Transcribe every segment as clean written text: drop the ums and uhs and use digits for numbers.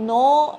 9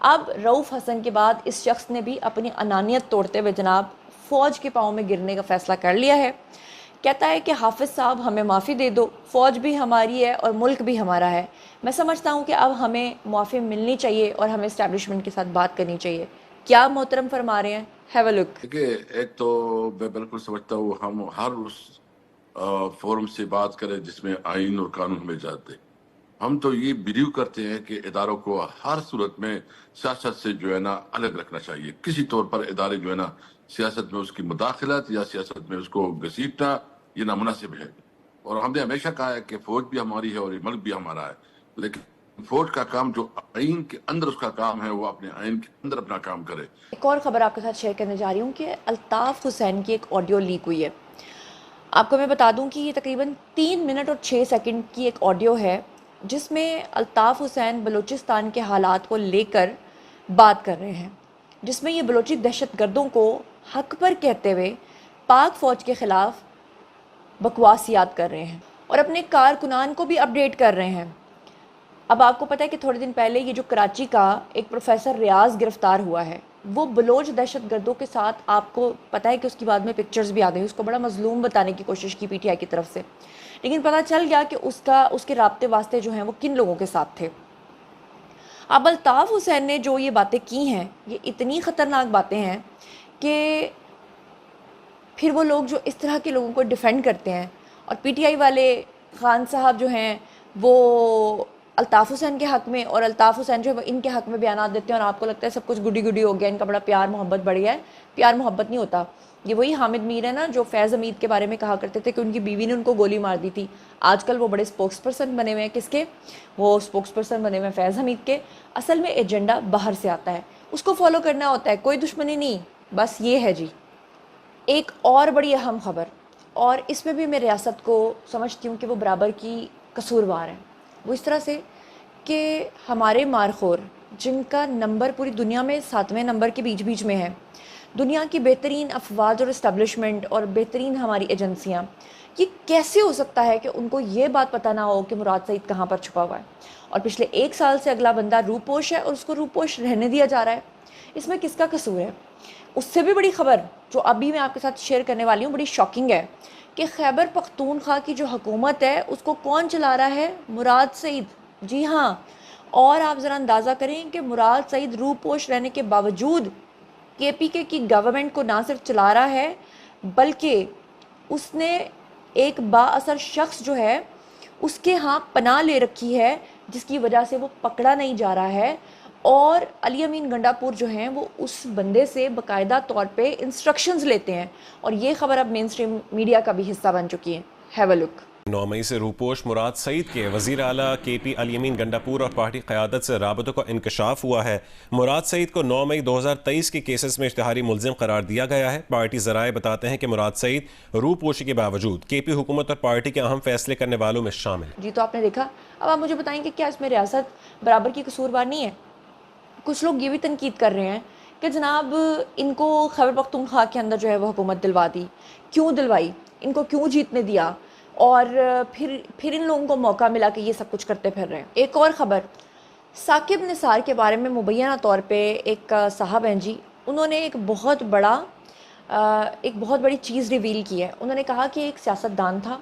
اب رؤف حسن کے بعد اس شخص نے بھی اپنی انانیت توڑتے ہوئے جناب فوج کے پاؤں میں گرنے کا فیصلہ کر لیا ہے. کہتا ہے کہ حافظ صاحب ہمیں معافی دے دو, فوج بھی ہماری ہے اور ملک بھی ہمارا ہے. میں سمجھتا ہوں کہ اب ہمیں معافی ملنی چاہیے اور ہمیں اسٹیبلشمنٹ کے ساتھ بات کرنی چاہیے. کیا محترم فرما رہے ہیں؟ ہیو اے لک. دیکھیے، ایک تو میں بالکل سمجھتا ہوں ہم ہر اس فورم سے بات کریں جس میں آئین اور قانون ہمیں اجازت دے. ہم تو یہ بلیو کرتے ہیں کہ اداروں کو ہر صورت میں سیاست سے جو ہے نا الگ رکھنا چاہیے. کسی طور پر ادارے جو ہے نا سیاست میں اس کی مداخلت یا سیاست میں اس کو گھسیٹنا یہ نامناسب ہے. اور ہم نے ہمیشہ کہا ہے کہ فوج بھی ہماری ہے اور یہ ملک بھی ہمارا ہے، لیکن فوج کا کام جو آئین کے اندر اس کا کام ہے وہ اپنے آئین کے اندر اپنا کام کرے. ایک اور خبر آپ کے ساتھ شیئر کرنے جا رہی ہوں کہ الطاف حسین کی ایک آڈیو لیک ہوئی ہے. آپ کو میں بتا دوں کہ یہ تقریباً 3 منٹ اور 6 سیکنڈ کی ایک آڈیو ہے جس میں الطاف حسین بلوچستان کے حالات کو لے کر بات کر رہے ہیں، جس میں یہ بلوچی دہشت گردوں کو حق پر کہتے ہوئے پاک فوج کے خلاف بکواسیات کر رہے ہیں اور اپنے کارکنان کو بھی اپڈیٹ کر رہے ہیں. اب آپ کو پتہ ہے کہ تھوڑے دن پہلے یہ جو کراچی کا ایک پروفیسر ریاض گرفتار ہوا ہے، وہ بلوچ دہشت گردوں کے ساتھ، آپ کو پتہ ہے کہ اس کی بعد میں پکچرز بھی آ گئی، اس کو بڑا مظلوم بتانے کی کوشش کی پی ٹی آئی کی طرف سے، لیکن پتہ چل گیا کہ اس کے رابطے واسطے جو ہیں وہ کن لوگوں کے ساتھ تھے. اب الطاف حسین نے جو یہ باتیں کی ہیں یہ اتنی خطرناک باتیں ہیں کہ پھر وہ لوگ جو اس طرح کے لوگوں کو ڈیفینڈ کرتے ہیں، اور پی ٹی آئی والے خان صاحب جو ہیں وہ الطاف حسین کے حق میں اور الطاف حسین جو ہے وہ ان کے حق میں بیانات دیتے ہیں، اور آپ کو لگتا ہے سب کچھ گڈی گڈی ہو گیا، ان کا بڑا پیار محبت بڑھ گیا ہے. پیار محبت نہیں ہوتا. یہ وہی حامد میر ہے نا جو فیض حمید کے بارے میں کہا کرتے تھے کہ ان کی بیوی نے ان کو گولی مار دی تھی. آج کل وہ بڑے اسپوکس پرسن بنے ہوئے ہیں. کس کے؟ وہ اسپوکس پرسن بنے ہوئے ہیں فیض حمید کے. اصل میں ایجنڈا باہر سے آتا ہے، اس کو فالو کرنا ہوتا ہے، کوئی دشمنی نہیں، بس یہ ہے جی. ایک اور بڑی اہم خبر، اور اس میں بھی میں ریاست کو سمجھتی ہوں کہ وہ برابر کی قصوروار ہیں. وہ اس طرح سے کہ ہمارے مارخور جن کا نمبر پوری دنیا میں 7ویں نمبر کے بیچ میں ہے، دنیا کی بہترین افواج اور اسٹیبلشمنٹ اور بہترین ہماری ایجنسیاں، یہ کیسے ہو سکتا ہے کہ ان کو یہ بات پتہ نہ ہو کہ مراد سعید کہاں پر چھپا ہوا ہے؟ اور پچھلے 1 سال سے اگلا بندہ روپوش ہے اور اس کو روپوش رہنے دیا جا رہا ہے. اس میں کس کا قصور ہے؟ اس سے بھی بڑی خبر جو ابھی میں آپ کے ساتھ شیئر کرنے والی ہوں بڑی شاکنگ ہے کہ خیبر پختونخوا کی جو حکومت ہے اس کو کون چلا رہا ہے؟ مراد سعید. جی ہاں. اور آپ ذرا اندازہ کریں کہ مراد سعید روپوش رہنے کے باوجود کے پی کے کی گورنمنٹ کو نہ صرف چلا رہا ہے بلکہ اس نے ایک با اثر شخص جو ہے اس کے ہاں پناہ لے رکھی ہے جس کی وجہ سے وہ پکڑا نہیں جا رہا ہے. اور علی امین گنڈا پور جو ہیں وہ اس بندے سے باقاعدہ طور پہ انسٹرکشنز لیتے ہیں، اور یہ خبر اب مین سٹریم میڈیا کا بھی حصہ بن چکی ہے. ہیو اے لک. 9 مئی سے روپوش مراد سعید کے وزیر اعلیٰ کے پی علی امین گنڈاپور اور پارٹی قیادت سے رابطوں کا انکشاف ہوا ہے. مراد سعید کو 9 مئی 2023 کے کیسز میں اشتہاری ملزم قرار دیا گیا ہے. پارٹی ذرائع بتاتے ہیں کہ مراد سعید روپوشی کے باوجود کے پی حکومت اور پارٹی کے اہم فیصلے کرنے والوں میں شامل. جی تو آپ نے دیکھا. اب آپ مجھے بتائیں کہ کیا اس میں ریاست برابر کی قصوروار نہیں ہے؟ کچھ لوگ یہ بھی تنقید کر رہے ہیں کہ جناب ان کو خیبر پختونخوا کے اندر جو ہے وہ حکومت دلوا دی، کیوں دلوائی، ان کو کیوں جیتنے دیا، اور پھر ان لوگوں کو موقع ملا کہ یہ سب کچھ کرتے پھر رہے ہیں. ایک اور خبر، ثاقب نثار کے بارے میں مبینہ طور پہ ایک صاحب ہیں جی، انہوں نے ایک بہت بڑی چیز ریویل کی ہے. انہوں نے کہا کہ ایک سیاستدان تھا،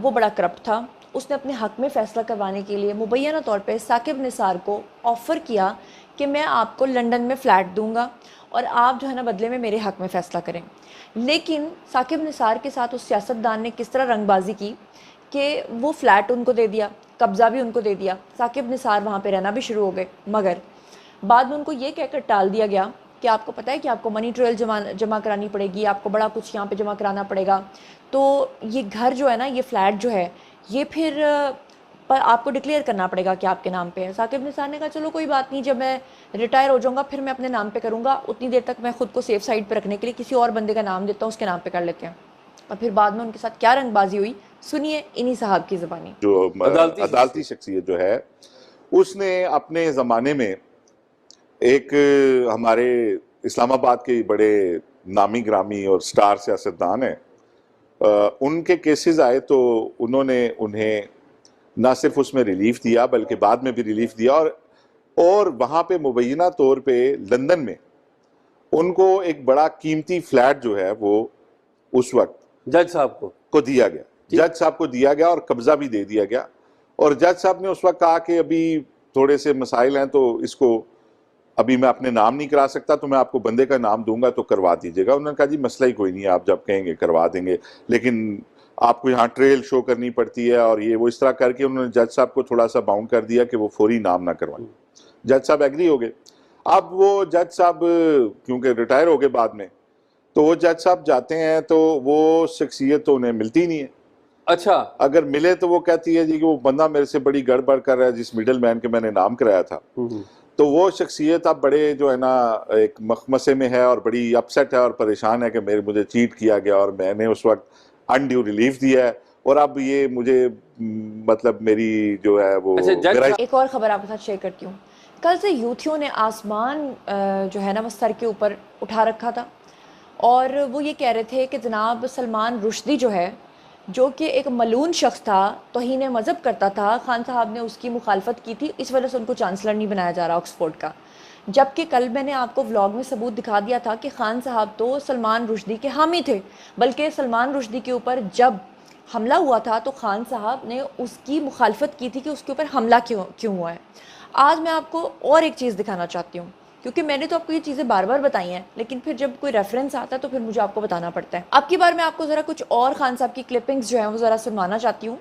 وہ بڑا کرپٹ تھا، اس نے اپنے حق میں فیصلہ کروانے کے لیے مبینہ طور پہ ثاقب نثار کو آفر کیا کہ میں آپ کو لنڈن میں فلیٹ دوں گا اور آپ جو ہے نا بدلے میں میرے حق میں فیصلہ کریں. لیکن ثاقب نثار کے ساتھ اس سیاستدان نے کس طرح رنگ بازی کی کہ وہ فلیٹ ان کو دے دیا، قبضہ بھی ان کو دے دیا، ثاقب نثار وہاں پہ رہنا بھی شروع ہو گئے. مگر بعد میں ان کو یہ کہہ کر ٹال دیا گیا کہ آپ کو پتہ ہے کہ آپ کو منی ٹریل جمع کرانی پڑے گی، آپ کو بڑا کچھ یہاں پہ جمع کرانا پڑے گا، تو یہ گھر جو ہے نا، یہ فلیٹ جو ہے یہ پھر پر آپ کو ڈکلیئر کرنا پڑے گا کہ آپ کے نام پہ ہے. ثاقب نثار نے کہا چلو کوئی بات نہیں، جب میں ریٹائر ہو جاؤں گا پھر میں اپنے نام پہ کروں گا، اتنی دیر تک میں خود کو سیف سائڈ پہ رکھنے کے لیے کسی اور بندے کا نام دیتا ہوں، اس کے نام پہ کر لیتے ہیں. اور پھر بعد میں ان کے ساتھ کیا رنگ بازی ہوئی، سنیے انہی صاحب کی زبانی. جو عدالتی شخصیت جو ہے اس نے اپنے زمانے میں ایک ہمارے اسلام آباد کے بڑے نامی گرامی اور سٹار سیاستدان ہیں، ان کے کیسز آئے تو انہوں نے انہیں نہ صرف اس میں ریلیف دیا بلکہ بعد میں بھی ریلیف دیا، اور اور وہاں پہ مبینہ طور پہ لندن میں ان کو ایک بڑا قیمتی فلیٹ جو ہے وہ اس وقت جج صاحب کو دیا گیا، جج صاحب کو دیا گیا اور قبضہ بھی دے دیا گیا. اور جج صاحب نے اس وقت کہا کہ ابھی تھوڑے سے مسائل ہیں تو اس کو ابھی میں اپنے نام نہیں کرا سکتا، تو میں آپ کو بندے کا نام دوں گا تو کروا دیجیے گا. انہوں نے کہا جی مسئلہ ہی کوئی نہیں ہے، آپ جب کہیں گے کروا دیں گے، لیکن آپ کو یہاں ٹریل شو کرنی پڑتی ہے اور یہ وہ. اس طرح کر کے انہوں نے جج صاحب کو تھوڑا سا باؤنڈ کر دیا کہ وہ فوری نام نہ کروائیں. جج صاحب ایگری ہو گئے. اب وہ جج صاحب کیونکہ ریٹائر ہو گئے بعد میں، تو وہ جج صاحب جاتے ہیں تو وہ شخصیت تو انہیں ملتی نہیں ہے. اچھا، اگر ملے تو وہ کہتی ہے جی کہ وہ بندہ میرے سے بڑی گڑبڑ کر رہا ہے جس میڈل مین کے میں نے نام کرایا تھا. تو وہ شخصیت اب بڑے جو ہے نا ایک مخمسے میں ہے اور بڑی اپسیٹ ہے اور پریشان ہے کہ مجھے چیٹ کیا گیا اور میں نے اس وقت انڈیو ریلیف دیا ہے اور اب یہ مجھے مطلب میری جو ہے وہ میرا. ایک اور خبر آپ کے ساتھ شیئر کرتی ہوں. کل سے یوتھیوں نے آسمان جو ہے نا وہ سر کے اوپر اٹھا رکھا تھا اور وہ یہ کہہ رہے تھے کہ جناب سلمان رشدی جو ہے، جو کہ ایک ملعون شخص تھا، توہین مذہب کرتا تھا، خان صاحب نے اس کی مخالفت کی تھی، اس وجہ سے ان کو چانسلر نہیں بنایا جا رہا آکسفورڈ کا. جبکہ کل میں نے آپ کو ولاگ میں ثبوت دکھا دیا تھا کہ خان صاحب تو سلمان رشدی کے حامی تھے، بلکہ سلمان رشدی کے اوپر جب حملہ ہوا تھا تو خان صاحب نے اس کی مخالفت کی تھی کہ اس کے اوپر حملہ کیوں ہوا ہے. آج میں آپ کو اور ایک چیز دکھانا چاہتی ہوں، کیونکہ میں نے تو آپ کو یہ چیزیں بار بار بتائی ہیں، لیکن پھر جب کوئی ریفرنس آتا ہے تو پھر مجھے آپ کو بتانا پڑتا ہے. اب کی بار میں آپ کو ذرا کچھ اور خان صاحب کی کلپنگز جو ہیں وہ ذرا سنوانا چاہتی ہوں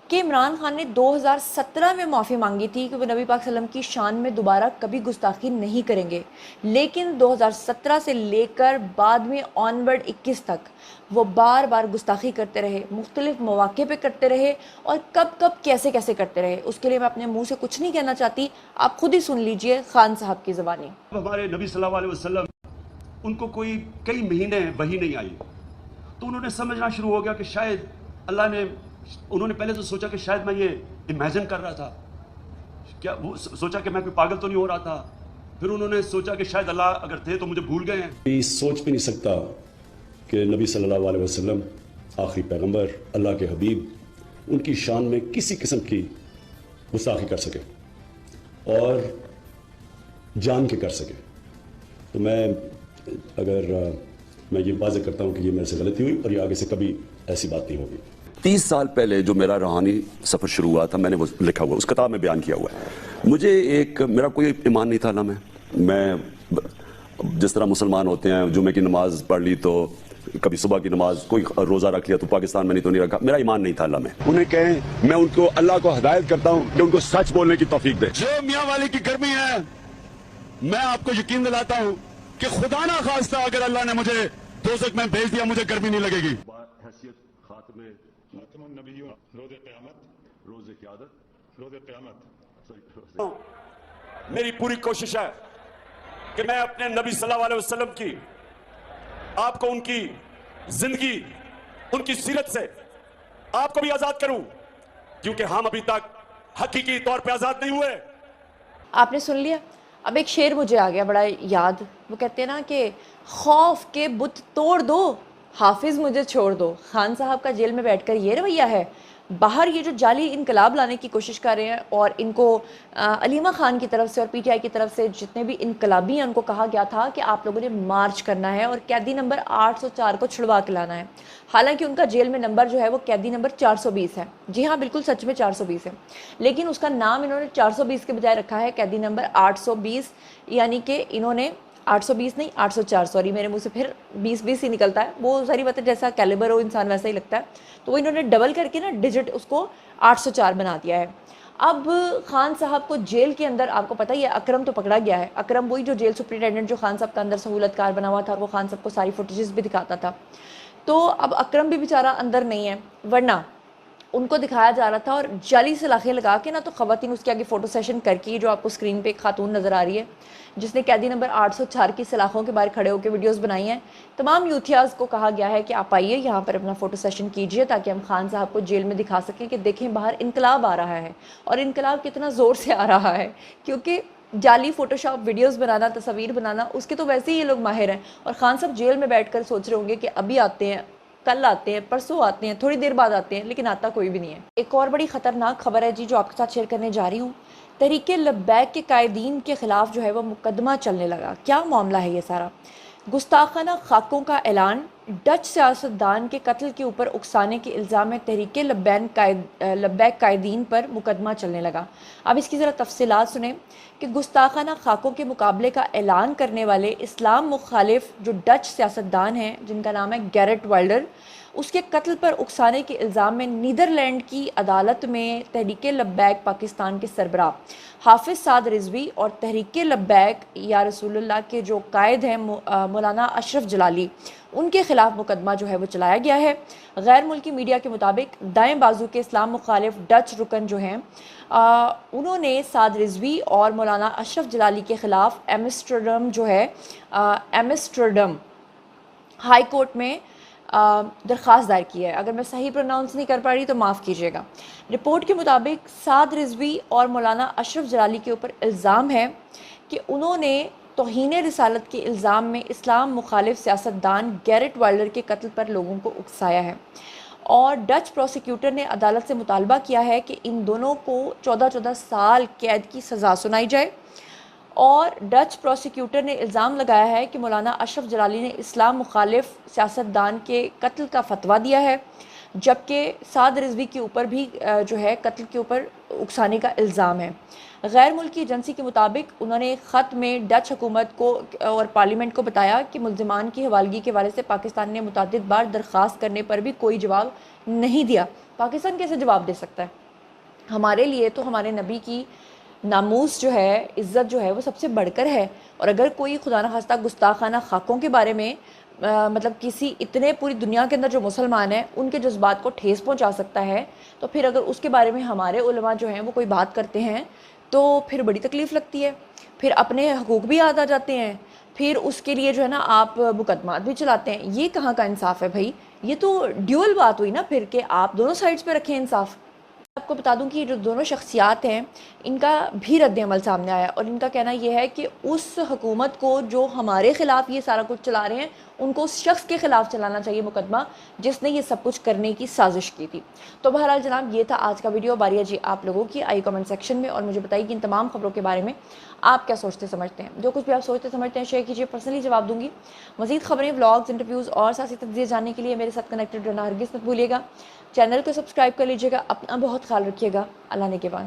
کہ عمران خان نے 2017 میں معافی مانگی تھی کہ وہ نبی پاک صلی اللہ علیہ وسلم کی شان میں دوبارہ کبھی گستاخی نہیں کریں گے، لیکن 2017 سے لے کر بعد میں آنورڈ 21 تک وہ بار بار گستاخی کرتے رہے، مختلف مواقع پہ کرتے رہے اور کب کیسے کرتے رہے. اس کے لیے میں اپنے منہ سے کچھ نہیں کہنا چاہتی، آپ خود ہی سن لیجئے خان صاحب کی زبانی. ہمارے نبی صلی اللہ علیہ وسلم ان کو کئی مہینے وحی نہیں آئی، تو انہوں نے سمجھنا شروع ہو گیا کہ شاید اللہ نے، انہوں نے پہلے تو سوچا کہ شاید میں یہ امیجن کر رہا تھا، کیا وہ سوچا کہ میں کوئی پاگل تو نہیں ہو رہا تھا. پھر انہوں نے سوچا کہ شاید اللہ اگر تھے تو مجھے بھول گئے ہیں. سوچ بھی نہیں سکتا کہ نبی صلی اللہ علیہ وسلم آخری پیغمبر، اللہ کے حبیب، ان کی شان میں کسی قسم کی گستاخی کر سکے اور جان کے کر سکے. تو میں یہ واضح کرتا ہوں کہ یہ میرے سے غلطی ہوئی اور یہ آگے سے کبھی ایسی بات نہیں ہوگی. 30 سال پہلے جو میرا روحانی سفر شروع ہوا تھا، میں نے وہ لکھا ہوا، اس کتاب میں بیان کیا ہوا ہے. مجھے میرا کوئی ایمان نہیں تھا اللہ میں جس طرح مسلمان ہوتے ہیں جمعے کی نماز پڑھ لی تو کبھی صبح کی نماز، کوئی روزہ رکھ لیا تو پاکستان میں نہیں تو نہیں رکھا. میرا ایمان نہیں تھا اللہ میں. انہیں کہیں میں ان کو اللہ کو ہدایت کرتا ہوں کہ ان کو سچ بولنے کی توفیق دے. جو میاں والی کی گرمی ہے، میں آپ کو یقین دلاتا ہوں کہ خدا نہ خواستہ اگر اللہ نے مجھے دوزخ میں بھیج دیا مجھے گرمی نہیں لگے گی. حیثیت خاتم النبیوں، روز قیامت، روز قیادت، روز قیامت میری پوری کوشش ہے کہ میں اپنے نبی صلی اللہ علیہ وسلم کی، آپ کو ان کی زندگی، ان کی سیرت سے آپ کو بھی آزاد کروں، کیونکہ ہم ابھی تک حقیقی طور پہ آزاد نہیں ہوئے. آپ نے سن لیا. اب ایک شعر مجھے آ گیا بڑا یاد، وہ کہتے ہیں نا کہ خوف کے بت توڑ دو، حافظ مجھے چھوڑ دو. خان صاحب کا جیل میں بیٹھ کر یہ رویہ ہے. باہر یہ جو جعلی انقلاب لانے کی کوشش کر رہے ہیں اور ان کو علیمہ خان کی طرف سے اور پی ٹی آئی کی طرف سے جتنے بھی انقلابی ہیں ان کو کہا گیا تھا کہ آپ لوگوں نے مارچ کرنا ہے اور قیدی نمبر 804 کو چھڑوا کے لانا ہے. حالانکہ ان کا جیل میں نمبر جو ہے وہ قیدی نمبر 420 ہے. جی ہاں بالکل سچ میں 420 ہے، لیکن اس کا نام انہوں نے 420 کے بجائے رکھا ہے قیدی نمبر 820، یعنی کہ انہوں نے 820 نہیں 804، سوری میرے منہ سے پھر 20 ہی نکلتا ہے. وہ ظاہری بات ہے جیسا کیلیبر ہو انسان ویسا ہی لگتا ہے، تو وہ انہوں نے ڈبل کر کے نا ڈیجٹ اس کو 804 بنا دیا ہے. اب خان صاحب کو جیل کے اندر آپ کو پتہ ہی ہے اکرم تو پکڑا گیا ہے. اکرم وہی جو جیل سپرنٹینڈنٹ جو خان صاحب کا اندر سہولت کار بنا ہوا تھا اور وہ خان صاحب کو ساری فوٹیجز بھی دکھاتا تھا. تو اب اکرم بھی بیچارہ اندر نہیں ہے، ورنہ ان کو دکھایا جا رہا تھا اور جعلی سلاخیں لگا کے نا تو خواتین اس کے آگے فوٹو سیشن کر کے، جو آپ کو اسکرین پہ ایک خاتون نظر آ رہی ہے جس نے قیدی نمبر 804 کی سلاخوں کے باہر کھڑے ہو کے ویڈیوز بنائی ہیں. تمام یوتھیاز کو کہا گیا ہے کہ آپ آئیے یہاں پر اپنا فوٹو سیشن کیجئے تاکہ ہم خان صاحب کو جیل میں دکھا سکیں کہ دیکھیں باہر انقلاب آ رہا ہے اور انقلاب کتنا زور سے آ رہا ہے. کیونکہ جعلی فوٹو شاپ ویڈیوز بنانا، تصاویر بنانا، اس کے تو ویسے ہی یہ لوگ ماہر ہیں. اور خان صاحب جیل میں بیٹھ کر سوچ رہے ہوں گے کہ ابھی آتے ہیں، کل آتے ہیں، پرسوں آتے ہیں، تھوڑی دیر بعد آتے ہیں، لیکن آتا کوئی بھی نہیں ہے. ایک اور بڑی خطرناک خبر ہے جی جو آپ کے ساتھ شیئر کرنے جا رہی ہوں تحریک لبیک کے قائدین کے خلاف جو ہے وہ مقدمہ چلنے لگا. کیا معاملہ ہے یہ سارا؟ گستاخانہ خاکوں کا اعلان، ڈچ سیاستدان کے قتل کے اوپر اکسانے کے الزام میں تحریک لبیک قائدین پر مقدمہ چلنے لگا. اب اس کی ذرا تفصیلات سنیں کہ گستاخانہ خاکوں کے مقابلے کا اعلان کرنے والے اسلام مخالف جو ڈچ سیاستدان ہیں جن کا نام ہے گیرٹ وائلڈر، اس کے قتل پر اکسانے کے الزام میں نیدرلینڈ کی عدالت میں تحریک لبیک پاکستان کے سربراہ حافظ سعد رضوی اور تحریک لبیک یا رسول اللہ کے جو قائد ہیں مولانا اشرف جلالی، ان کے خلاف مقدمہ جو ہے وہ چلایا گیا ہے. غیر ملکی میڈیا کے مطابق دائیں بازو کے اسلام مخالف ڈچ رکن جو ہیں انہوں نے سعد رضوی اور مولانا اشرف جلالی کے خلاف ایمسٹرڈم ہائی کورٹ میں درخواست دائر کی ہے. اگر میں صحیح پروناؤنس نہیں کر پا رہی تو معاف کیجیے گا. رپورٹ کے مطابق سعد رضوی اور مولانا اشرف جلالی کے اوپر الزام ہے کہ انہوں نے توہین رسالت کے الزام میں اسلام مخالف سیاستدان گیرٹ وائلڈر کے قتل پر لوگوں کو اکسایا ہے. اور ڈچ پروسیکیوٹر نے عدالت سے مطالبہ کیا ہے کہ ان دونوں کو 14 سال قید کی سزا سنائی جائے. اور ڈچ پروسیکیوٹر نے الزام لگایا ہے کہ مولانا اشرف جلالی نے اسلام مخالف سیاستدان کے قتل کا فتویٰ دیا ہے، جبکہ سعد رضوی کے اوپر بھی جو ہے قتل کے اوپر اکسانے کا الزام ہے. غیر ملکی ایجنسی کے مطابق انہوں نے خط میں ڈچ حکومت کو اور پارلیمنٹ کو بتایا کہ ملزمان کی حوالگی کے حوالے سے پاکستان نے متعدد بار درخواست کرنے پر بھی کوئی جواب نہیں دیا. پاکستان کیسے جواب دے سکتا ہے؟ ہمارے لیے تو ہمارے نبی کی ناموس جو ہے، عزت جو ہے وہ سب سے بڑھ کر ہے. اور اگر کوئی خدا نخواستہ گستاخانہ خاکوں کے بارے میں مطلب کسی اتنے پوری دنیا کے اندر جو مسلمان ہیں ان کے جذبات کو ٹھیس پہنچا سکتا ہے، تو پھر اگر اس کے بارے میں ہمارے علماء جو ہیں وہ کوئی بات کرتے ہیں تو پھر بڑی تکلیف لگتی ہے. پھر اپنے حقوق بھی یاد آ جاتے ہیں، پھر اس کے لیے جو ہے نا آپ مقدمات بھی چلاتے ہیں. یہ کہاں کا انصاف ہے بھائی؟ یہ تو ڈیول بات ہوئی نا پھر، کہ آپ دونوں سائڈز پہ رکھیں انصاف. آپ کو بتا دوں کہ جو دونوں شخصیات ہیں ان کا بھی رد عمل سامنے آیا، اور ان کا کہنا یہ ہے کہ اس حکومت کو جو ہمارے خلاف یہ سارا کچھ چلا رہے ہیں ان کو اس شخص کے خلاف چلانا چاہیے مقدمہ جس نے یہ سب کچھ کرنے کی سازش کی تھی. تو بہرحال جناب یہ تھا آج کا ویڈیو. باری جی آپ لوگوں کی آئی کمنٹ سیکشن میں، اور مجھے بتائیے کہ ان تمام خبروں کے بارے میں آپ کیا سوچتے سمجھتے ہیں. جو کچھ بھی آپ سوچتے سمجھتے ہیں شیئر کیجیے، پرسنلی جواب دوں گی. مزید خبریں، ولاگز، انٹرویوز اور سیاسی تجزیے جاننے کے لیے میرے ساتھ کنیکٹڈ رہنا ہرگز مت بھولیے گا. چینل کو سبسکرائب کر لیجیے گا. اپنا بہت خیال رکھیے گا. اللہ نے کے بعد.